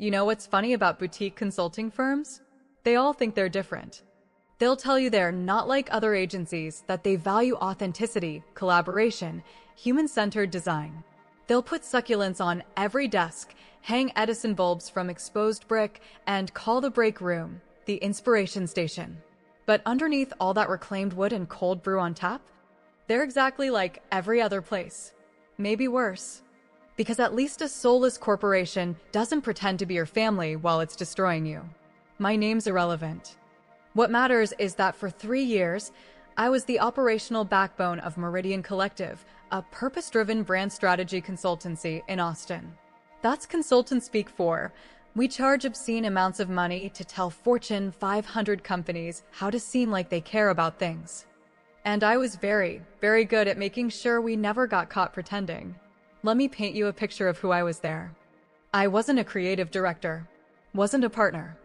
You know what's funny about boutique consulting firms? They all think they're different. They'll tell you they're not like other agencies, that they value authenticity, collaboration, human-centered design. They'll put succulents on every desk, hang Edison bulbs from exposed brick, and call the break room the inspiration station. But underneath all that reclaimed wood and cold brew on tap, they're exactly like every other place. Maybe worse. Because at least a soulless corporation doesn't pretend to be your family while it's destroying you. My name's irrelevant. What matters is that for 3 years, I was the operational backbone of Meridian Collective, a purpose-driven brand strategy consultancy in Austin. That's consultant speak for. We charge obscene amounts of money to tell Fortune 500 companies how to seem like they care about things. And I was very, very good at making sure we never got caught pretending. Let me paint you a picture of who I was there. I wasn't a creative director, wasn't a partner,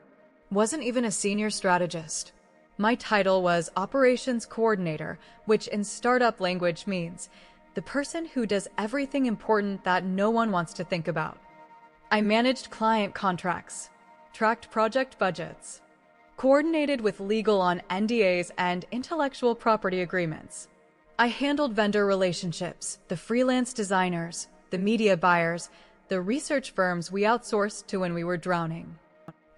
wasn't even a senior strategist. My title was Operations Coordinator, which in startup language means the person who does everything important that no one wants to think about. I managed client contracts, tracked project budgets, coordinated with legal on NDAs and intellectual property agreements. I handled vendor relationships, the freelance designers, the media buyers, the research firms we outsourced to when we were drowning.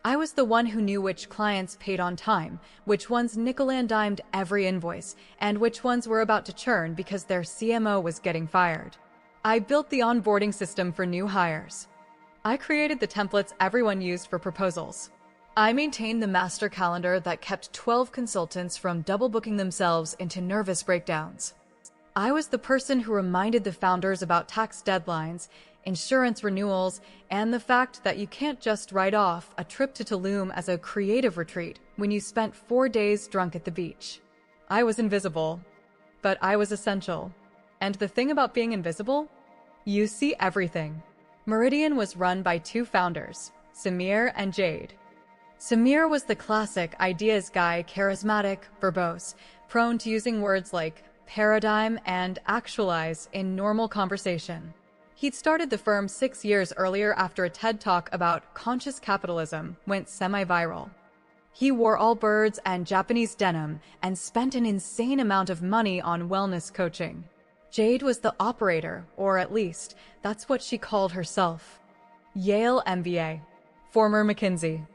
I was the one who knew which clients paid on time, which ones nickel-and-dimed every invoice, and which ones were about to churn because their CMO was getting fired. I built the onboarding system for new hires. I created the templates everyone used for proposals. I maintained the master calendar that kept 12 consultants from double booking themselves into nervous breakdowns. I was the person who reminded the founders about tax deadlines, insurance renewals, and the fact that you can't just write off a trip to Tulum as a creative retreat when you spent 4 days drunk at the beach. I was invisible, but I was essential. And the thing about being invisible? You see everything. Meridian was run by 2 founders, Samir and Jade. Samir was the classic ideas guy, charismatic, verbose, prone to using words like paradigm and actualize in normal conversation. He'd started the firm 6 years earlier after a TED Talk about conscious capitalism went semi-viral. He wore all birds and Japanese denim and spent an insane amount of money on wellness coaching. Jade was the operator, or at least, that's what she called herself. Yale MBA, former McKinsey.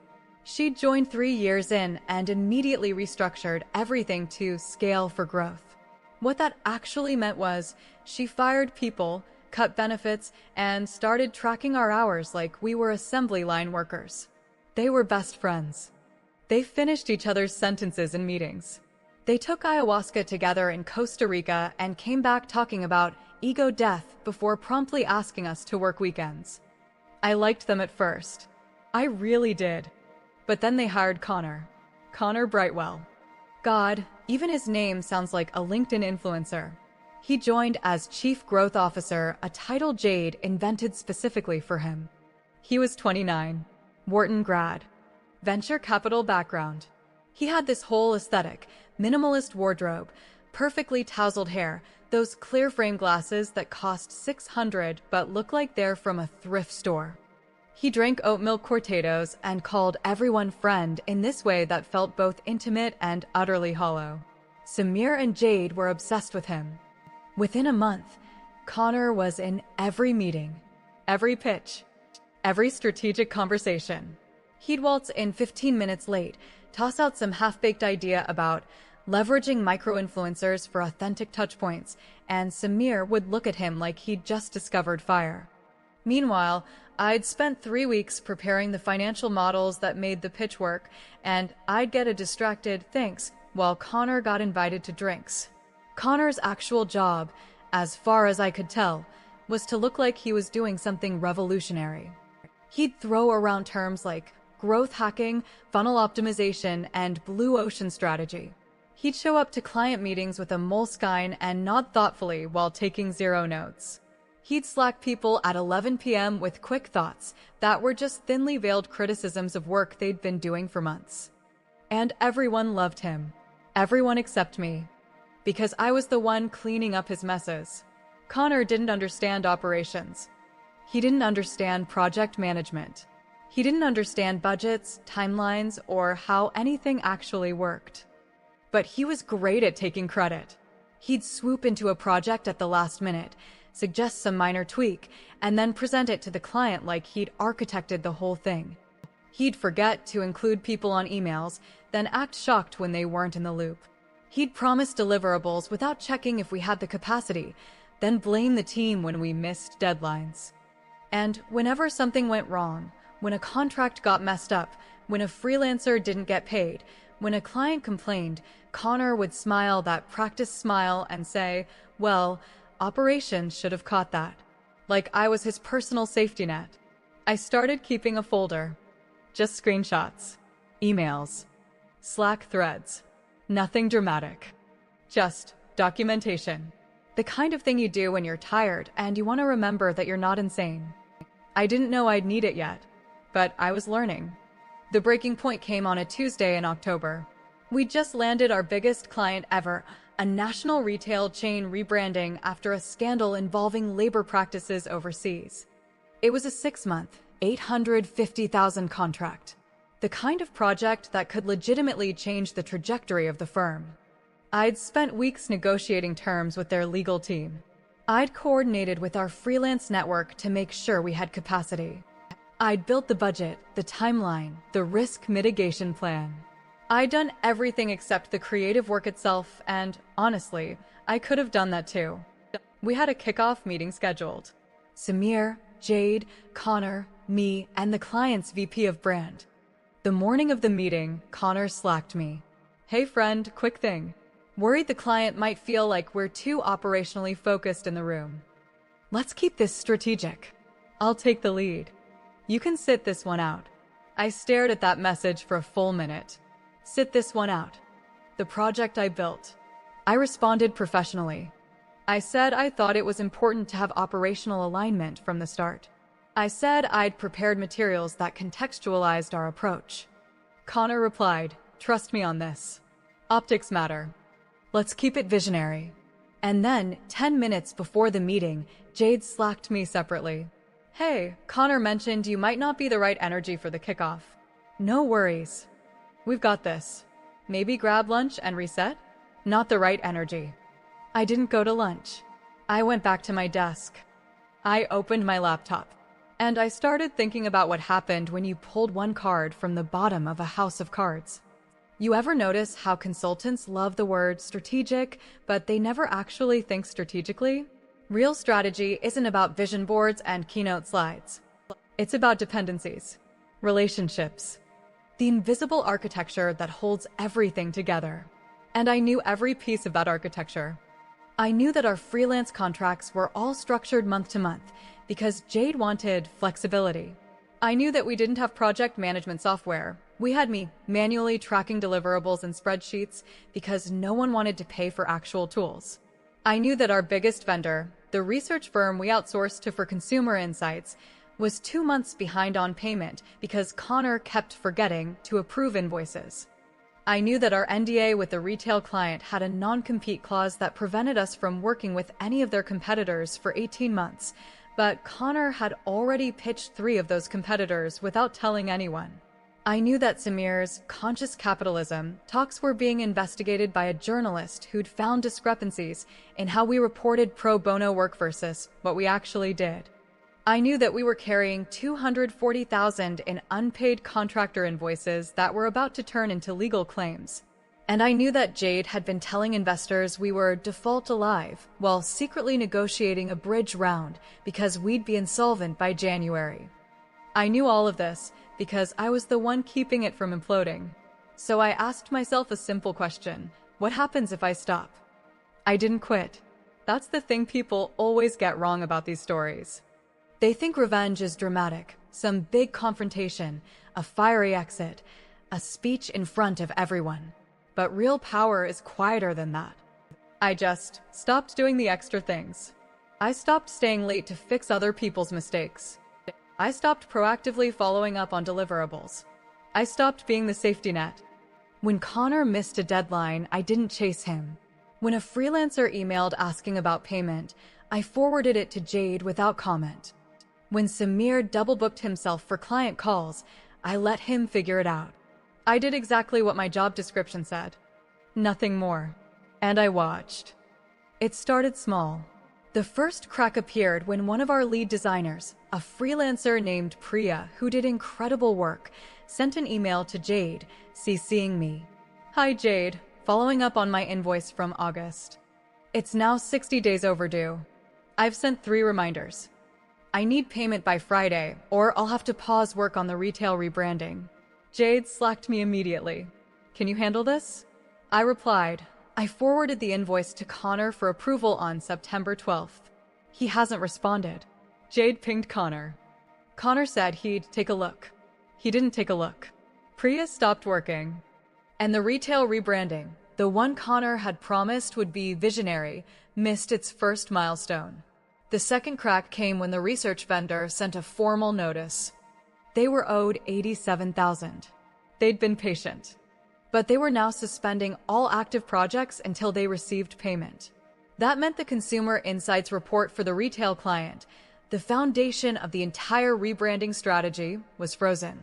She joined 3 years in and immediately restructured everything to scale for growth. What that actually meant was she fired people, cut benefits, and started tracking our hours like we were assembly line workers. They were best friends. They finished each other's sentences in meetings. They took ayahuasca together in Costa Rica and came back talking about ego death before promptly asking us to work weekends. I liked them at first. I really did. But then they hired Connor Brightwell. God, even his name sounds like a LinkedIn influencer. He joined as Chief Growth Officer, a title Jade invented specifically for him. He was 29, Wharton grad, venture capital background. He had this whole aesthetic, minimalist wardrobe, perfectly tousled hair, those clear frame glasses that cost $600 but look like they're from a thrift store. He drank oat milk cortados and called everyone friend in this way that felt both intimate and utterly hollow. Samir and Jade were obsessed with him. Within a month, Connor was in every meeting, every pitch, every strategic conversation. He'd waltz in 15 minutes late, toss out some half-baked idea about leveraging micro-influencers for authentic touchpoints, and Samir would look at him like he'd just discovered fire. Meanwhile, I'd spent 3 weeks preparing the financial models that made the pitch work, and I'd get a distracted thanks while Connor got invited to drinks. Connor's actual job, as far as I could tell, was to look like he was doing something revolutionary. He'd throw around terms like growth hacking, funnel optimization, and blue ocean strategy. He'd show up to client meetings with a Moleskine and nod thoughtfully while taking 0 notes. He'd Slack people at 11 p.m. with quick thoughts that were just thinly veiled criticisms of work they'd been doing for months. And everyone loved him. Everyone except me. Because I was the one cleaning up his messes. Connor didn't understand operations. He didn't understand project management. He didn't understand budgets, timelines, or how anything actually worked. But he was great at taking credit. He'd swoop into a project at the last minute, suggest some minor tweak, and then present it to the client like he'd architected the whole thing. He'd forget to include people on emails, then act shocked when they weren't in the loop. He'd promise deliverables without checking if we had the capacity, then blame the team when we missed deadlines. And whenever something went wrong, when a contract got messed up, when a freelancer didn't get paid, when a client complained, Connor would smile that practice smile and say, well, operations should have caught that. Like I was his personal safety net. I started keeping a folder. Just screenshots, emails, Slack threads. Nothing dramatic. Just documentation. The kind of thing you do when you're tired and you want to remember that you're not insane. I didn't know I'd need it yet, but I was learning. The breaking point came on a Tuesday in October. We just landed our biggest client ever, a national retail chain rebranding after a scandal involving labor practices overseas. It was a 6-month, $850,000 contract. The kind of project that could legitimately change the trajectory of the firm. I'd spent weeks negotiating terms with their legal team. I'd coordinated with our freelance network to make sure we had capacity. I'd built the budget, the timeline, the risk mitigation plan. I'd done everything except the creative work itself, and honestly, I could have done that too. We had a kickoff meeting scheduled. Samir, Jade, Connor, me, and the client's VP of brand. The morning of the meeting, Connor slacked me. Hey friend, quick thing. Worried the client might feel like we're too operationally focused in the room. Let's keep this strategic. I'll take the lead. You can sit this one out. I stared at that message for a full minute. Sit this one out. The project I built. I responded professionally. I said I thought it was important to have operational alignment from the start. I said I'd prepared materials that contextualized our approach. Connor replied, trust me on this. Optics matter. Let's keep it visionary. And then, 10 minutes before the meeting, Jade slacked me separately. Hey, Connor mentioned you might not be the right energy for the kickoff. No worries. We've got this. Maybe grab lunch and reset? Not the right energy. I didn't go to lunch. I went back to my desk. I opened my laptop. And I started thinking about what happened when you pulled one card from the bottom of a house of cards. You ever notice how consultants love the word strategic, but they never actually think strategically? Real strategy isn't about vision boards and keynote slides. It's about dependencies, relationships, the invisible architecture that holds everything together. And I knew every piece of that architecture. I knew that our freelance contracts were all structured month to month because Jade wanted flexibility. I knew that we didn't have project management software. We had me manually tracking deliverables in spreadsheets because no one wanted to pay for actual tools. I knew that our biggest vendor, the research firm we outsourced to for consumer insights, was 2 months behind on payment because Connor kept forgetting to approve invoices. I knew that our NDA with the retail client had a non-compete clause that prevented us from working with any of their competitors for 18 months, but Connor had already pitched 3 of those competitors without telling anyone. I knew that Samir's conscious capitalism talks were being investigated by a journalist who'd found discrepancies in how we reported pro bono work versus what we actually did. I knew that we were carrying $240,000 in unpaid contractor invoices that were about to turn into legal claims. And I knew that Jade had been telling investors we were default alive while secretly negotiating a bridge round because we'd be insolvent by January. I knew all of this because I was the one keeping it from imploding. So I asked myself a simple question. What happens if I stop? I didn't quit. That's the thing people always get wrong about these stories. They think revenge is dramatic, some big confrontation, a fiery exit, a speech in front of everyone. But real power is quieter than that. I just stopped doing the extra things. I stopped staying late to fix other people's mistakes. I stopped proactively following up on deliverables. I stopped being the safety net. When Connor missed a deadline, I didn't chase him. When a freelancer emailed asking about payment, I forwarded it to Jade without comment. When Samir double-booked himself for client calls, I let him figure it out. I did exactly what my job description said. Nothing more. And I watched. It started small. The first crack appeared when one of our lead designers, a freelancer named Priya who did incredible work, sent an email to Jade, CCing me. Hi Jade, following up on my invoice from August. It's now 60 days overdue. I've sent 3 reminders. I need payment by Friday, or I'll have to pause work on the retail rebranding. Jade slacked me immediately. Can you handle this? I replied. I forwarded the invoice to Connor for approval on September 12th. He hasn't responded. Jade pinged Connor. Connor said he'd take a look. He didn't take a look. Priya stopped working. And the retail rebranding, the one Connor had promised would be visionary, missed its first milestone. The second crack came when the research vendor sent a formal notice. They were owed $87,000. They'd been patient. But they were now suspending all active projects until they received payment. That meant the Consumer Insights report for the retail client, the foundation of the entire rebranding strategy, was frozen.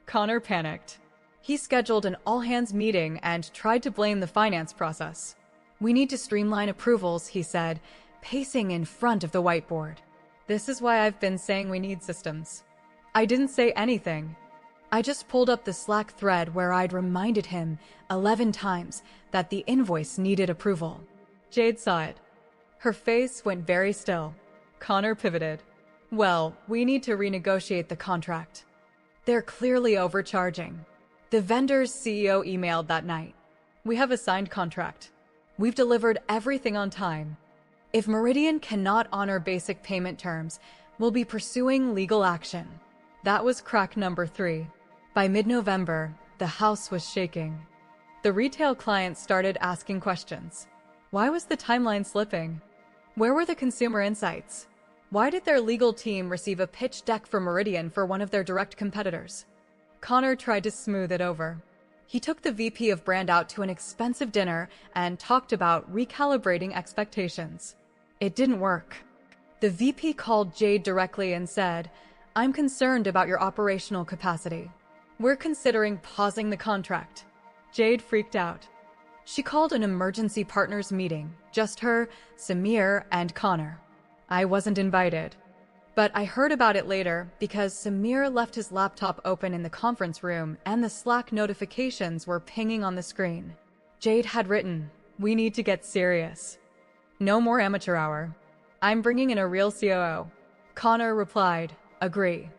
Connor panicked. He scheduled an all-hands meeting and tried to blame the finance process. We need to streamline approvals, he said, pacing in front of the whiteboard. This is why I've been saying we need systems. I didn't say anything. I just pulled up the Slack thread where I'd reminded him 11 times that the invoice needed approval. Jade saw it. Her face went very still. Connor pivoted. Well, we need to renegotiate the contract. They're clearly overcharging. The vendor's CEO emailed that night. We have a signed contract. We've delivered everything on time. If Meridian cannot honor basic payment terms, we'll be pursuing legal action. That was crack number 3. By mid-November, the house was shaking. The retail clients started asking questions. Why was the timeline slipping? Where were the consumer insights? Why did their legal team receive a pitch deck from Meridian for one of their direct competitors? Connor tried to smooth it over. He took the VP of brand out to an expensive dinner and talked about recalibrating expectations. It didn't work. The VP called Jade directly and said, I'm concerned about your operational capacity. We're considering pausing the contract. Jade freaked out. She called an emergency partners meeting, just her, Samir, and Connor. I wasn't invited. But I heard about it later because Samir left his laptop open in the conference room and the Slack notifications were pinging on the screen. Jade had written, we need to get serious. No more amateur hour. I'm bringing in a real COO. Connor replied, agree.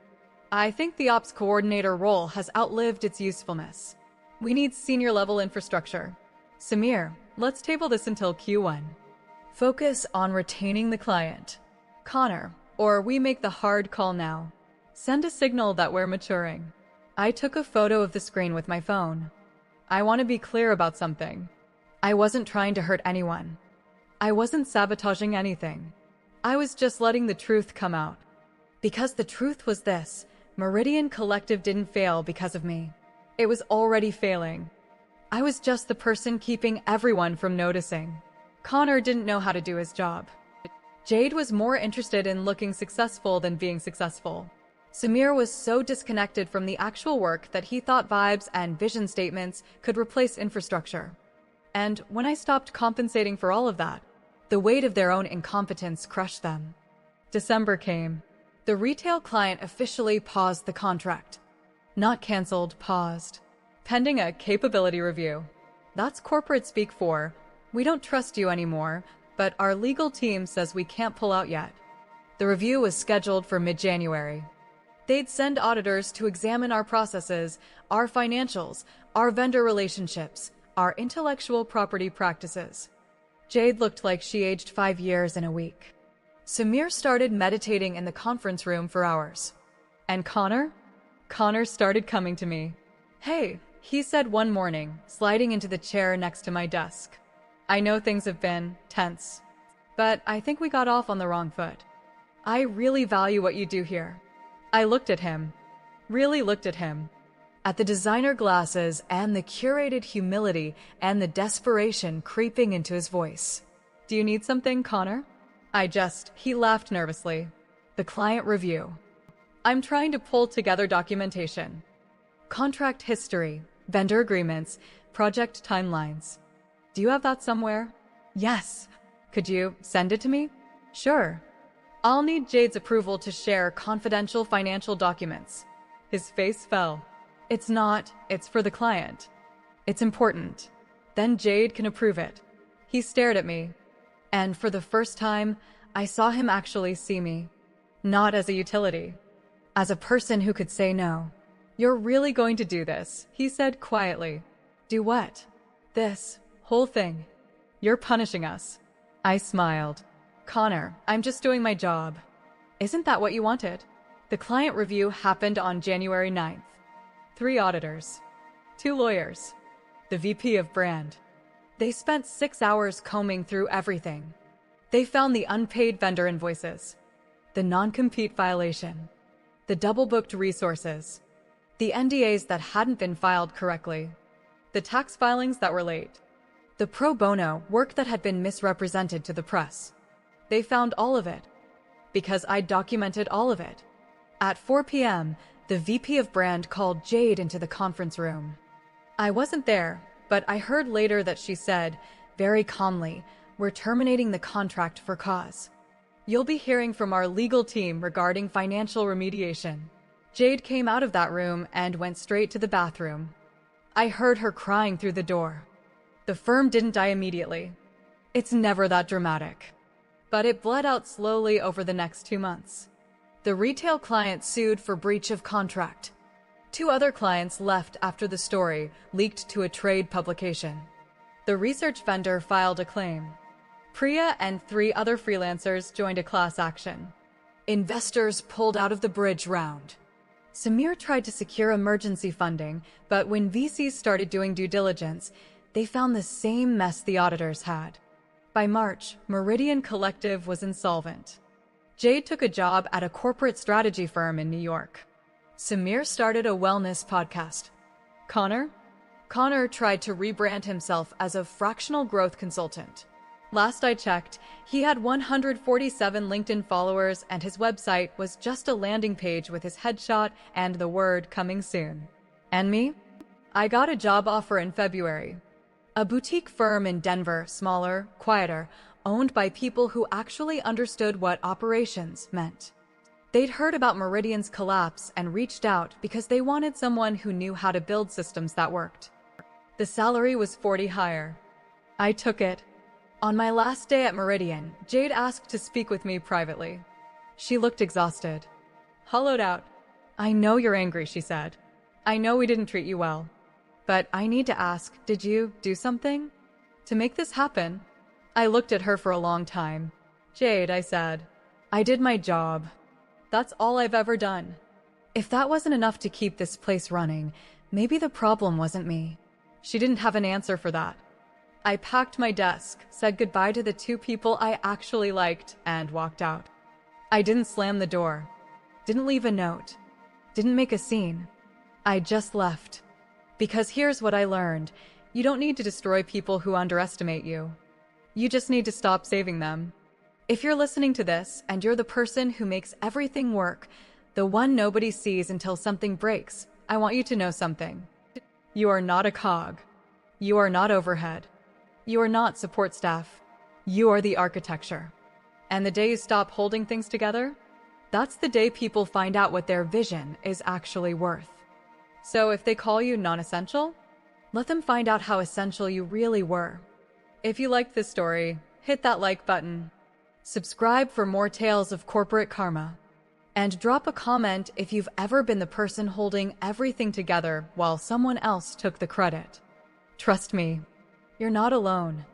I think the ops coordinator role has outlived its usefulness. We need senior-level infrastructure. Samir, let's table this until Q1. Focus on retaining the client. Connor, or we make the hard call now. Send a signal that we're maturing. I took a photo of the screen with my phone. I want to be clear about something. I wasn't trying to hurt anyone. I wasn't sabotaging anything. I was just letting the truth come out. Because the truth was this, Meridian Collective didn't fail because of me. It was already failing. I was just the person keeping everyone from noticing. Connor didn't know how to do his job. Jade was more interested in looking successful than being successful. Samir was so disconnected from the actual work that he thought vibes and vision statements could replace infrastructure. And when I stopped compensating for all of that, the weight of their own incompetence crushed them. December came. The retail client officially paused the contract. Not canceled, paused. Pending a capability review. That's corporate speak for, we don't trust you anymore, but our legal team says we can't pull out yet. The review was scheduled for mid-January. They'd send auditors to examine our processes, our financials, our vendor relationships, our intellectual property practices. Jade looked like she aged 5 years in a week. Samir started meditating in the conference room for hours. And Connor? Connor started coming to me. Hey, he said one morning, sliding into the chair next to my desk. I know things have been tense, but I think we got off on the wrong foot. I really value what you do here. I looked at him, really looked at him, at the designer glasses and the curated humility and the desperation creeping into his voice. Do you need something, Connor? He laughed nervously. The client review. I'm trying to pull together documentation. Contract history, vendor agreements, project timelines. Do you have that somewhere? Yes. Could you send it to me? Sure. I'll need Jade's approval to share confidential financial documents. His face fell. It's not, it's for the client. It's important. Then Jade can approve it. He stared at me. And for the first time, I saw him actually see me. Not as a utility. As a person who could say no. You're really going to do this, he said quietly. Do what? This whole thing. You're punishing us. I smiled. Connor, I'm just doing my job. Isn't that what you wanted? The client review happened on January 9th. 3 auditors. 2 lawyers. The VP of brand. They spent 6 hours combing through everything. They found the unpaid vendor invoices, the non-compete violation, the double-booked resources, the NDAs that hadn't been filed correctly, the tax filings that were late, the pro bono work that had been misrepresented to the press. They found all of it, because I documented all of it. At 4 p.m., the VP of brand called Jade into the conference room. I wasn't there, but I heard later that she said, very calmly, "We're terminating the contract for cause. You'll be hearing from our legal team regarding financial remediation." Jade came out of that room and went straight to the bathroom. I heard her crying through the door. The firm didn't die immediately. It's never that dramatic. But it bled out slowly over the next 2 months. The retail client sued for breach of contract. 2 other clients left after the story leaked to a trade publication. The research vendor filed a claim. Priya and 3 other freelancers joined a class action. Investors pulled out of the bridge round. Samir tried to secure emergency funding, but when VCs started doing due diligence, they found the same mess the auditors had. By March, Meridian Collective was insolvent. Jade took a job at a corporate strategy firm in New York. Samir started a wellness podcast. Connor tried to rebrand himself as a fractional growth consultant. Last I checked, he had 147 LinkedIn followers and his website was just a landing page with his headshot and the word "coming soon." And me? I got a job offer in February. A boutique firm in Denver, smaller, quieter, owned by people who actually understood what operations meant. They'd heard about Meridian's collapse and reached out because they wanted someone who knew how to build systems that worked. The salary was 40 higher. I took it. On my last day at Meridian, Jade asked to speak with me privately. She looked exhausted. Hollowed out. "I know you're angry," she said. "I know we didn't treat you well. But I need to ask, did you do something to make this happen?" I looked at her for a long time. "Jade," I said, "I did my job. That's all I've ever done. If that wasn't enough to keep this place running, maybe the problem wasn't me." She didn't have an answer for that. I packed my desk, said goodbye to the 2 people I actually liked, and walked out. I didn't slam the door. Didn't leave a note. Didn't make a scene. I just left. Because here's what I learned. You don't need to destroy people who underestimate you. You just need to stop saving them. If you're listening to this and you're the person who makes everything work, the one nobody sees until something breaks, I want you to know something. You are not a cog. You are not overhead. You are not support staff. You are the architecture. And the day you stop holding things together, that's the day people find out what their vision is actually worth. So if they call you non-essential, let them find out how essential you really were. If you liked this story, hit that like button. Subscribe for more tales of corporate karma. And drop a comment if you've ever been the person holding everything together while someone else took the credit. Trust me, you're not alone.